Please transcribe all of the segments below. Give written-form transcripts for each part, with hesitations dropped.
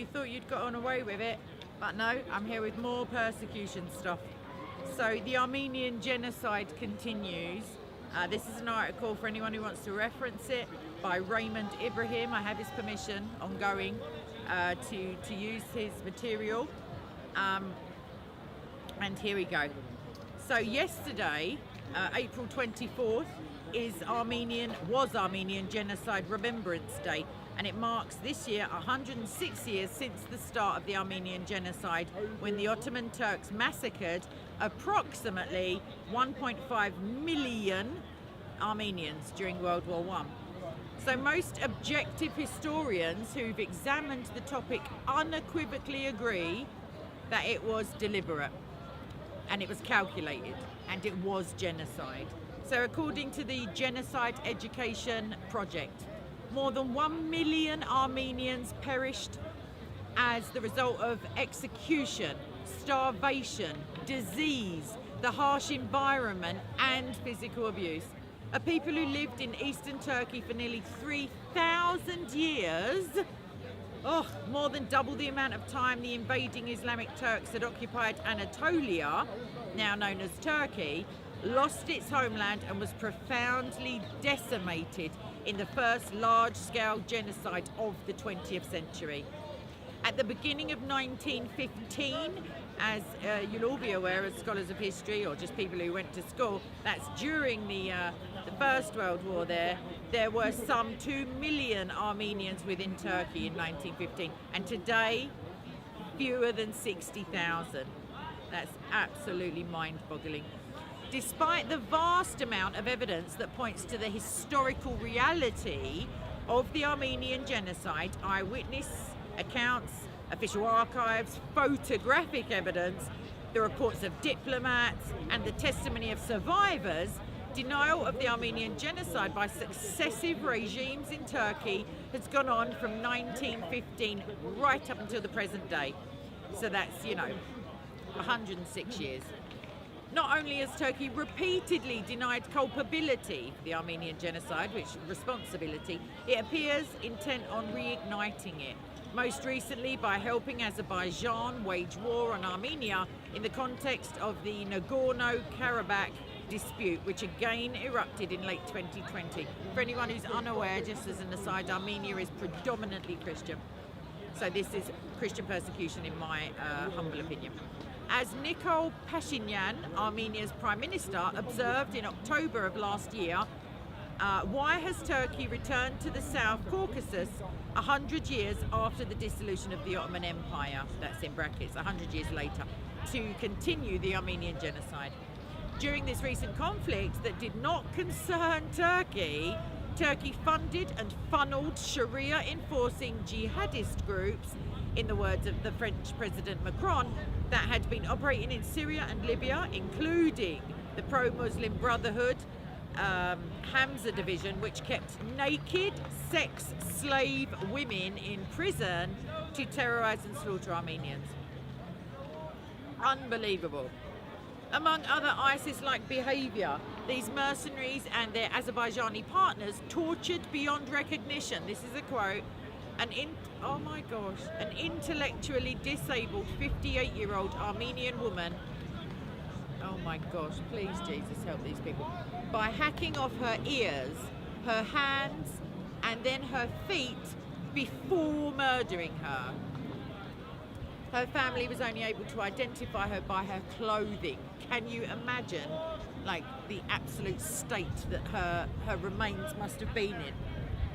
You thought you'd got on away with it, but no, I'm here with more persecution stuff. So the Armenian genocide continues. This is an article for anyone who wants to reference it by Raymond Ibrahim. I have his permission ongoing to use his material. And here we go. So yesterday, April 24th, was Armenian Genocide Remembrance Day, and it marks this year 106 years since the start of the Armenian Genocide, when the Ottoman Turks massacred approximately 1.5 million Armenians during World War I. So most objective historians who've examined the topic unequivocally agree that it was deliberate, and it was calculated, and it was genocide. So according to the Genocide Education Project, more than 1 million Armenians perished as the result of execution, starvation, disease, the harsh environment, and physical abuse. A people who lived in eastern Turkey for nearly 3,000 years, more than double the amount of time the invading Islamic Turks had occupied Anatolia, now known as Turkey, lost its homeland and was profoundly decimated in the first large-scale genocide of the 20th century. At the beginning of 1915, as you'll all be aware as scholars of history or just people who went to school, that's during the First World War there were some 2 million Armenians within Turkey in 1915, and today fewer than 60,000. That's absolutely mind-boggling. Despite the vast amount of evidence that points to the historical reality of the Armenian genocide, eyewitness accounts, official archives, photographic evidence, the reports of diplomats, and the testimony of survivors, denial of the Armenian genocide by successive regimes in Turkey has gone on from 1915 right up until the present day. So that's, 106 years. Not only has Turkey repeatedly denied culpability for the Armenian genocide, which responsibility, it appears intent on reigniting it. Most recently by helping Azerbaijan wage war on Armenia in the context of the Nagorno-Karabakh dispute, which again erupted in late 2020. For anyone who's unaware, just as an aside, Armenia is predominantly Christian. So this is Christian persecution in my humble opinion. As Nikol Pashinyan, Armenia's Prime Minister, observed in October of last year, why has Turkey returned to the South Caucasus 100 years after the dissolution of the Ottoman Empire, that's in brackets, 100 years later, to continue the Armenian genocide? During this recent conflict that did not concern Turkey, Turkey funded and funneled Sharia-enforcing jihadist groups, in the words of the French President Macron, that had been operating in Syria and Libya, including the pro-Muslim Brotherhood Hamza division, which kept naked sex slave women in prison to terrorize and slaughter Armenians. Unbelievable. Among other ISIS-like behavior, these mercenaries and their Azerbaijani partners tortured beyond recognition. This is a quote. An intellectually disabled 58-year-old Armenian woman, oh my gosh, please Jesus help these people, by hacking off her ears, her hands, and then her feet before murdering her. Her family was only able to identify her by her clothing. Can you imagine, the absolute state that her remains must have been in?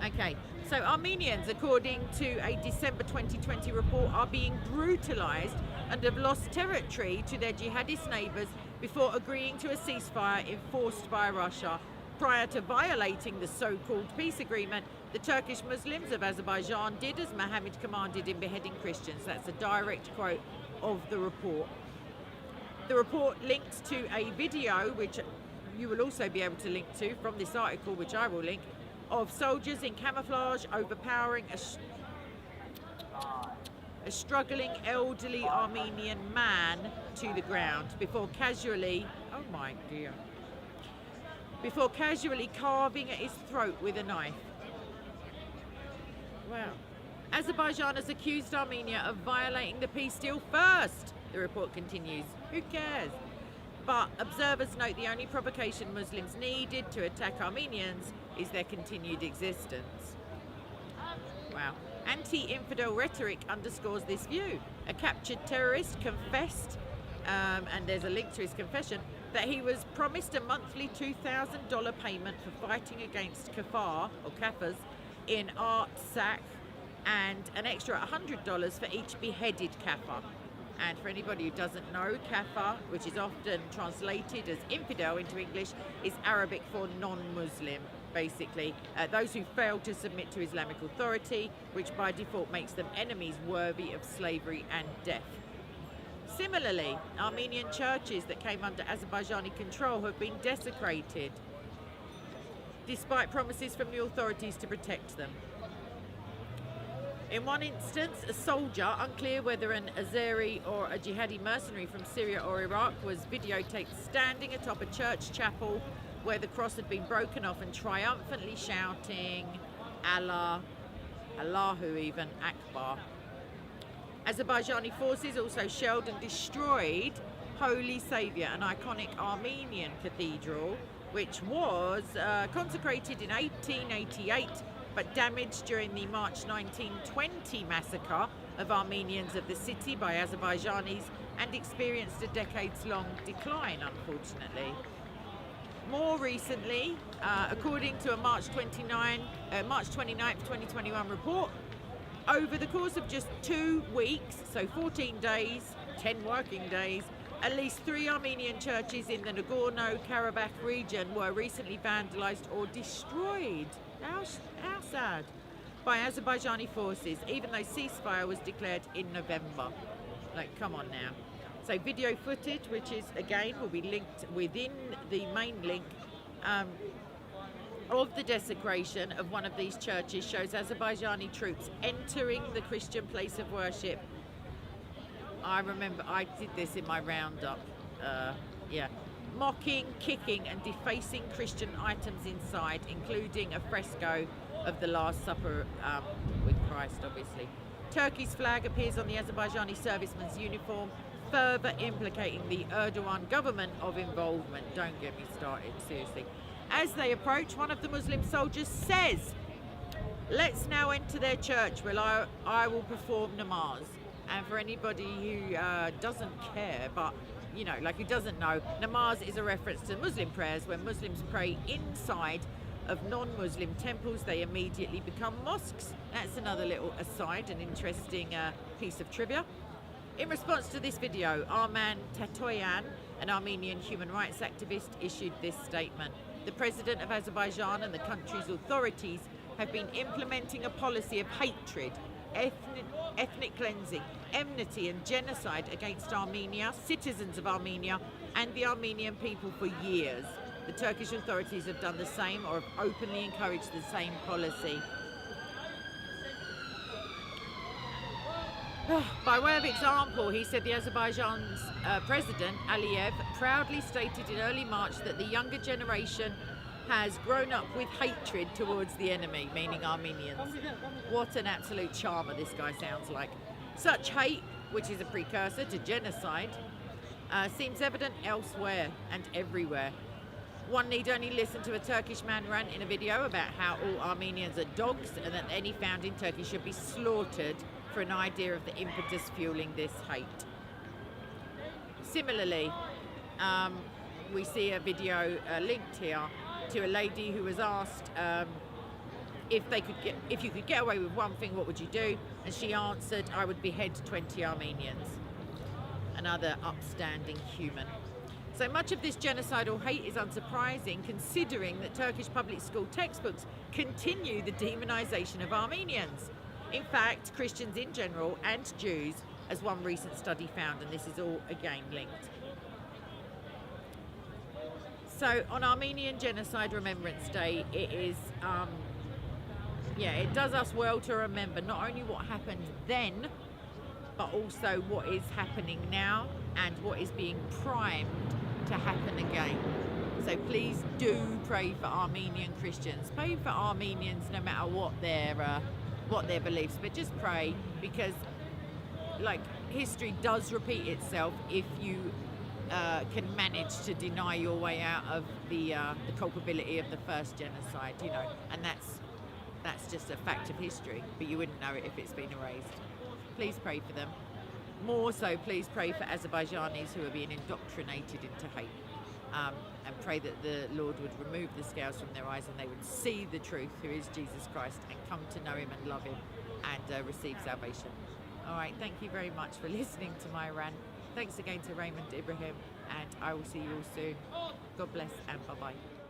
Okay, so Armenians, according to a December 2020 report, are being brutalized and have lost territory to their jihadist neighbors before agreeing to a ceasefire enforced by Russia. Prior to violating the so-called peace agreement, the Turkish Muslims of Azerbaijan did as Mohammed commanded in beheading Christians. That's a direct quote of the report. The report linked to a video, which you will also be able to link to from this article, which I will link, of soldiers in camouflage overpowering a struggling elderly Armenian man to the ground before casually carving at his throat with a knife. Wow. Azerbaijan has accused Armenia of violating the peace deal first. The report continues. Who cares? But observers note the only provocation Muslims needed to attack Armenians is their continued existence. Wow. Anti-infidel rhetoric underscores this view. A captured terrorist confessed, and there's a link to his confession, that he was promised a monthly $2,000 payment for fighting against Kafirs in Artsakh, and an extra $100 for each beheaded Kafir. And for anybody who doesn't know, Kafir, which is often translated as infidel into English, is Arabic for non-Muslim, basically. Those who fail to submit to Islamic authority, which by default makes them enemies worthy of slavery and death. Similarly, Armenian churches that came under Azerbaijani control have been desecrated, despite promises from the authorities to protect them. In one instance, a soldier, unclear whether an Azeri or a jihadi mercenary from Syria or Iraq, was videotaped standing atop a church chapel where the cross had been broken off and triumphantly shouting, Allah, Allahu even, Akbar. Azerbaijani forces also shelled and destroyed Holy Saviour, an iconic Armenian cathedral, which was consecrated in 1888, but damaged during the March 1920 massacre of Armenians of the city by Azerbaijanis and experienced a decades-long decline, unfortunately. More recently, according to a March 29th, 2021 report, over the course of just 2 weeks, so 14 days, 10 working days, at least 3 Armenian churches in the Nagorno-Karabakh region were recently vandalized or destroyed. How sad. By Azerbaijani forces, even though ceasefire was declared in November. Like, come on now. So video footage, which is, again, will be linked within the main link, of the desecration of one of these churches, shows Azerbaijani troops entering the Christian place of worship. I remember I did this in my roundup. Mocking, kicking and defacing Christian items inside, including a fresco of the Last Supper with Christ, obviously. Turkey's flag appears on the Azerbaijani serviceman's uniform, further implicating the Erdogan government of involvement. Don't get me started, seriously. As they approach, one of the Muslim soldiers says, "Let's now enter their church where I will perform namaz." And for anybody who doesn't care, but you know, like who doesn't know, namaz is a reference to Muslim prayers. When Muslims pray inside of non-Muslim temples, they immediately become mosques. That's another little aside, an interesting piece of trivia. In response to this video, Arman Tatoyan, an Armenian human rights activist, issued this statement. The president of Azerbaijan and the country's authorities have been implementing a policy of hatred, ethnic cleansing, enmity and genocide against Armenia, citizens of Armenia and the Armenian people for years. The Turkish authorities have done the same or have openly encouraged the same policy. By way of example, he said the Azerbaijan's president, Aliyev, proudly stated in early March that the younger generation has grown up with hatred towards the enemy, meaning Armenians. What an absolute charmer this guy sounds like. Such hate, which is a precursor to genocide, seems evident elsewhere and everywhere. One need only listen to a Turkish man rant in a video about how all Armenians are dogs and that any found in Turkey should be slaughtered for an idea of the impetus fueling this hate. Similarly, we see a video linked here to a lady who was asked if you could get away with one thing, what would you do? And she answered, "I would behead 20 Armenians." Another upstanding human. So much of this genocidal hate is unsurprising, considering that Turkish public school textbooks continue the demonization of Armenians. In fact, Christians in general and Jews, as one recent study found, and this is all again linked. So on Armenian Genocide Remembrance Day, it is, it does us well to remember not only what happened then, but also what is happening now and what is being primed to happen again. So please do pray for Armenian Christians. Pray for Armenians no matter what their what their beliefs, but just pray, because like history does repeat itself if you can manage to deny your way out of the culpability of the first genocide, you know, and that's just a fact of history, but you wouldn't know it if it's been erased. Please pray for them. More so, please pray for Azerbaijanis who are being indoctrinated into hate, and pray that the Lord would remove the scales from their eyes and they would see the truth, who is Jesus Christ, and come to know him and love him and receive salvation. All right, thank you very much for listening to my rant. Thanks again to Raymond Ibrahim, and I will see you all soon. God bless and bye-bye.